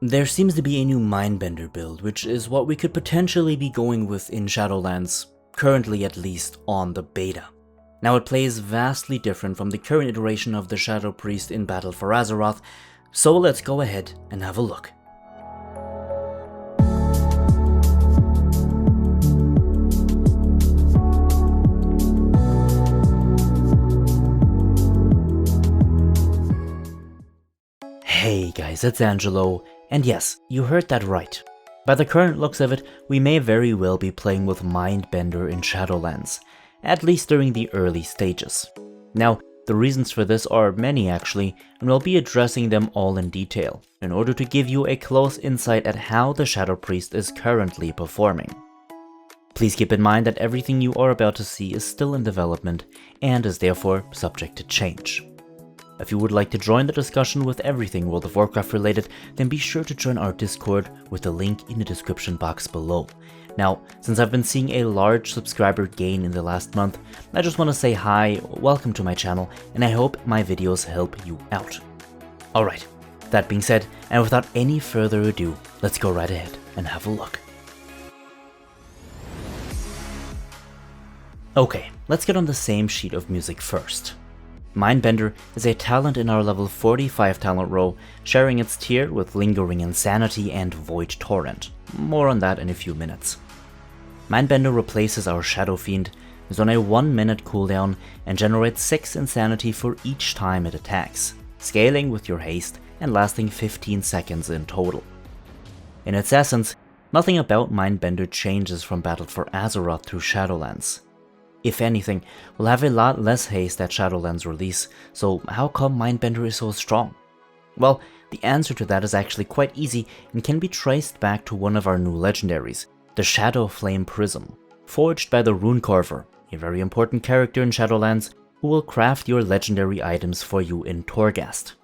There seems to be a new Mindbender build, which is what we could potentially be going with in Shadowlands, currently at least on the beta. Now it plays vastly different from the current iteration of the Shadow Priest in Battle for Azeroth, so let's go ahead and have a look. Hey guys, it's Angelo, and yes, you heard that right. By the current looks of it, we may very well be playing with Mindbender in Shadowlands, at least during the early stages. Now, the reasons for this are many actually, and we'll be addressing them all in detail, in order to give you a close insight at how the Shadow Priest is currently performing. Please keep in mind that everything you are about to see is still in development, and is therefore subject to change. If you would like to join the discussion with everything World of Warcraft related, then be sure to join our Discord with the link in the description box below. Now, since I've been seeing a large subscriber gain in the last month, I just want to say hi, welcome to my channel, and I hope my videos help you out. Alright, that being said, and without any further ado, let's go right ahead and have a look. Okay, let's get on the same sheet of music first. Mindbender is a talent in our level 45 talent row, sharing its tier with Lingering Insanity and Void Torrent. More on that in a few minutes. Mindbender replaces our Shadow Fiend, is on a 1 minute cooldown, and generates 6 Insanity for each time it attacks, scaling with your haste and lasting 15 seconds in total. In its essence, nothing about Mindbender changes from Battle for Azeroth through Shadowlands. If anything, we'll have a lot less haste at Shadowlands release, so how come Mindbender is so strong? Well, the answer to that is actually quite easy and can be traced back to one of our new legendaries, the Shadowflame Prism, forged by the Rune Carver, a very important character in Shadowlands who will craft your legendary items for you in Torghast.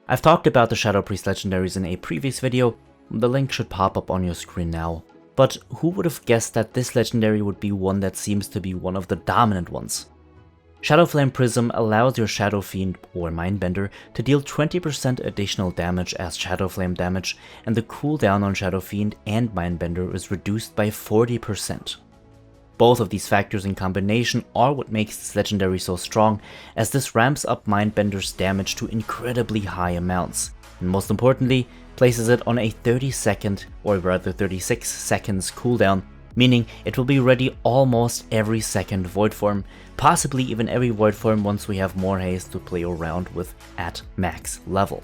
I've talked about the Shadow Priest legendaries in a previous video, the link should pop up on your screen now. But who would have guessed that this legendary would be one that seems to be one of the dominant ones? Shadowflame Prism allows your Shadow Fiend or Mindbender to deal 20% additional damage as Shadowflame damage, and the cooldown on Shadow Fiend and Mindbender is reduced by 40%. Both of these factors in combination are what makes this legendary so strong, as this ramps up Mindbender's damage to incredibly high amounts, and most importantly, places it on a 30-second, or rather 36 seconds cooldown, meaning it will be ready almost every second void form, possibly even every void form once we have more haste to play around with at max level.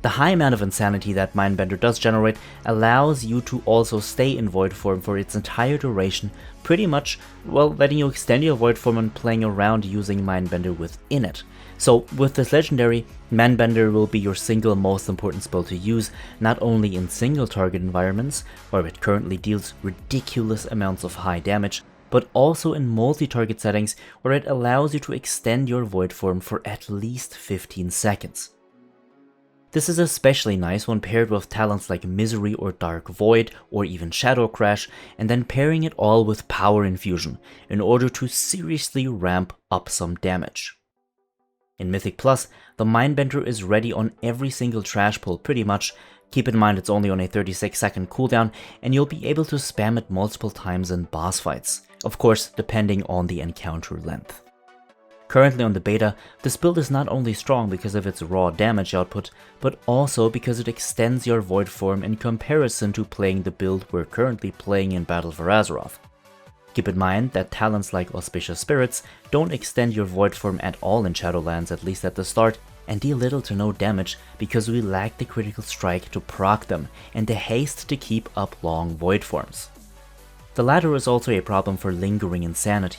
The high amount of insanity that Mindbender does generate allows you to also stay in void form for its entire duration, pretty much, well, letting you extend your void form and playing around using Mindbender within it. So with this legendary, Mindbender will be your single most important spell to use, not only in single target environments, where it currently deals ridiculous amounts of high damage, but also in multi-target settings where it allows you to extend your void form for at least 15 seconds. This is especially nice when paired with talents like Misery or Dark Void, or even Shadow Crash, and then pairing it all with Power Infusion, in order to seriously ramp up some damage. In Mythic Plus, the Mindbender is ready on every single trash pull pretty much. Keep in mind it's only on a 36-second cooldown, and you'll be able to spam it multiple times in boss fights, of course depending on the encounter length. Currently on the beta, this build is not only strong because of its raw damage output, but also because it extends your void form in comparison to playing the build we're currently playing in Battle for Azeroth. Keep in mind that talents like Auspicious Spirits don't extend your void form at all in Shadowlands, at least at the start, and deal little to no damage because we lack the critical strike to proc them and the haste to keep up long void forms. The latter is also a problem for Lingering Insanity.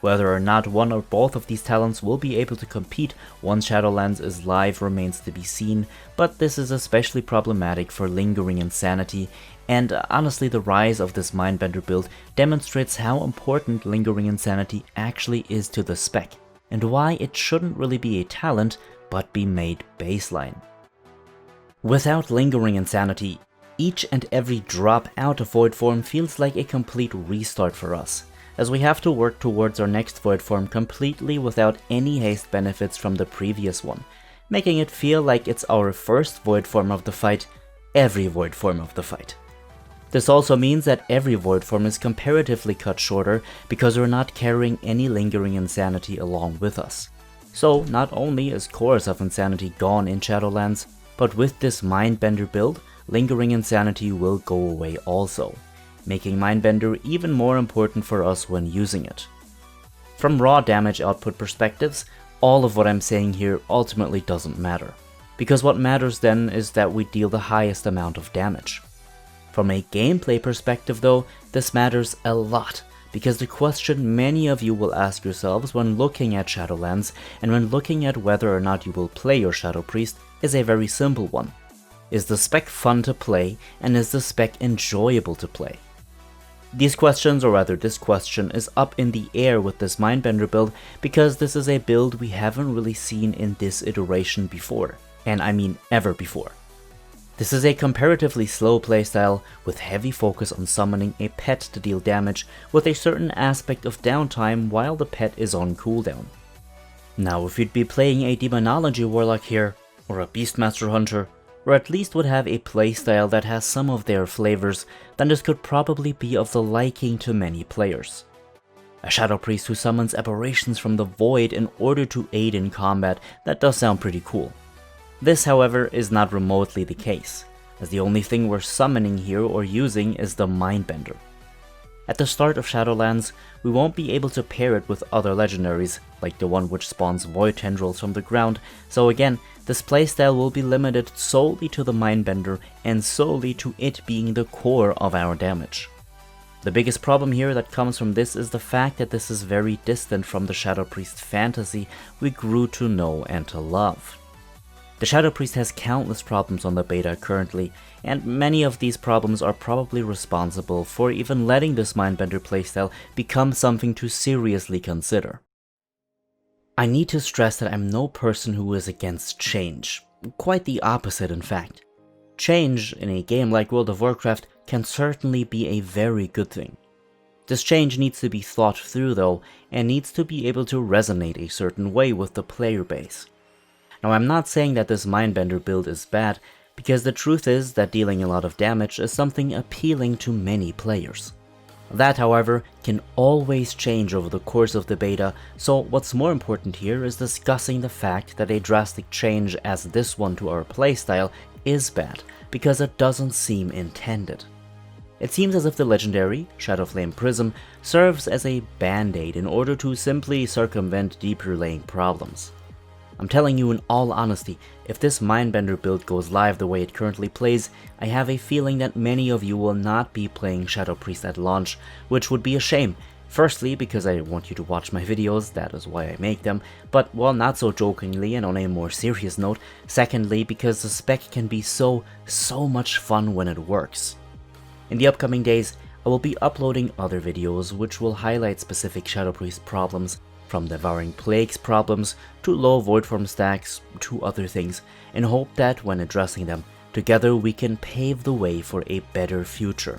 Whether or not one or both of these talents will be able to compete once Shadowlands is live remains to be seen, but this is especially problematic for Lingering Insanity, and honestly the rise of this Mindbender build demonstrates how important Lingering Insanity actually is to the spec, and why it shouldn't really be a talent, but be made baseline. Without Lingering Insanity, each and every drop out of void form feels like a complete restart for us, as we have to work towards our next void form completely without any haste benefits from the previous one. making it feel like it's our first void form of the fight, every void form of the fight. This also means that every void form is comparatively cut shorter because we're not carrying any lingering insanity along with us. So not only is Cores of Insanity gone in Shadowlands, but with this Mindbender build, lingering insanity will go away also, making Mindbender even more important for us when using it. From raw damage output perspectives, all of what I'm saying here ultimately doesn't matter, because what matters then is that we deal the highest amount of damage. From a gameplay perspective though, this matters a lot, because the question many of you will ask yourselves when looking at Shadowlands and when looking at whether or not you will play your Shadow Priest is a very simple one. Is the spec fun to play, and is the spec enjoyable to play? These questions, or rather this question, is up in the air with this Mindbender build because this is a build we haven't really seen in this iteration before, and I mean ever before. This is a comparatively slow playstyle with heavy focus on summoning a pet to deal damage with a certain aspect of downtime while the pet is on cooldown. Now if you'd be playing a Demonology Warlock here, or a Beastmaster Hunter, or at least would have a playstyle that has some of their flavors, then this could probably be of the liking to many players. A Shadow Priest who summons aberrations from the void in order to aid in combat, that does sound pretty cool. This, however, is not remotely the case, as the only thing we're summoning here or using is the Mindbender. At the start of Shadowlands, we won't be able to pair it with other legendaries, like the one which spawns void tendrils from the ground, so again, this playstyle will be limited solely to the Mindbender and solely to it being the core of our damage. The biggest problem here that comes from this is the fact that this is very distant from the Shadow Priest fantasy we grew to know and to love. The Shadow Priest has countless problems on the beta currently, and many of these problems are probably responsible for even letting this Mindbender playstyle become something to seriously consider. I need to stress that I'm no person who is against change. Quite the opposite, in fact. Change in a game like World of Warcraft can certainly be a very good thing. This change needs to be thought through though, and needs to be able to resonate a certain way with the player base. Now I'm not saying that this Mindbender build is bad, because the truth is that dealing a lot of damage is something appealing to many players. That, however, can always change over the course of the beta, so what's more important here is discussing the fact that a drastic change as this one to our playstyle is bad, because it doesn't seem intended. It seems as if the legendary Shadowflame Prism serves as a band-aid in order to simply circumvent deeper laying problems. I'm telling you in all honesty, if this Mindbender build goes live the way it currently plays, I have a feeling that many of you will not be playing Shadow Priest at launch, which would be a shame. Firstly, because I want you to watch my videos, that is why I make them, but well, not so jokingly and on a more serious note, secondly, because the spec can be so much fun when it works. In the upcoming days, I will be uploading other videos which will highlight specific Shadow Priest problems, from Devouring Plagues problems to low void form stacks to other things, in hope that when addressing them, together we can pave the way for a better future.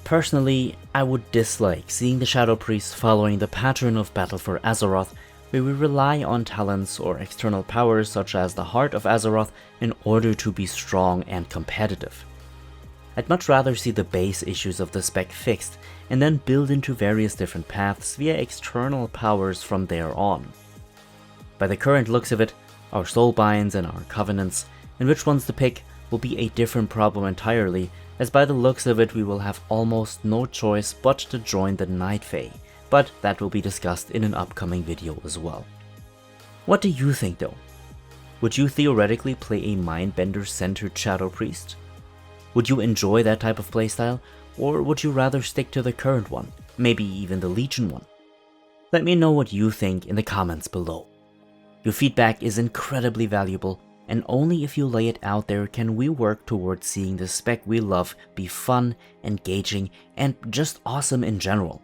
Personally, I would dislike seeing the Shadow Priest following the pattern of Battle for Azeroth, where we rely on talents or external powers such as the Heart of Azeroth in order to be strong and competitive. I'd much rather see the base issues of the spec fixed and then build into various different paths via external powers from there on. By the current looks of it, our soulbinds and our covenants, and which ones to pick, will be a different problem entirely, as by the looks of it we will have almost no choice but to join the Night Fae, but that will be discussed in an upcoming video as well. What do you think though? Would you theoretically play a Mindbender-centered Shadow Priest? Would you enjoy that type of playstyle, or would you rather stick to the current one, maybe even the Legion one? Let me know what you think in the comments below. Your feedback is incredibly valuable, and only if you lay it out there can we work towards seeing the spec we love be fun, engaging, and just awesome in general.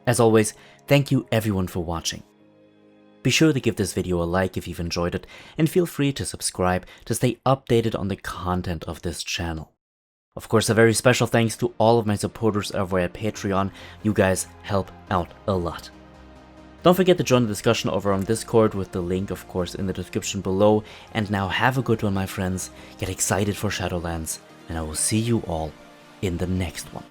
As always, thank you everyone for watching. Be sure to give this video a like if you've enjoyed it, and feel free to subscribe to stay updated on the content of this channel. Of course, a very special thanks to all of my supporters over at Patreon. You guys help out a lot. Don't forget to join the discussion over on Discord with the link of course in the description below, and now have a good one my friends, get excited for Shadowlands, and I will see you all in the next one.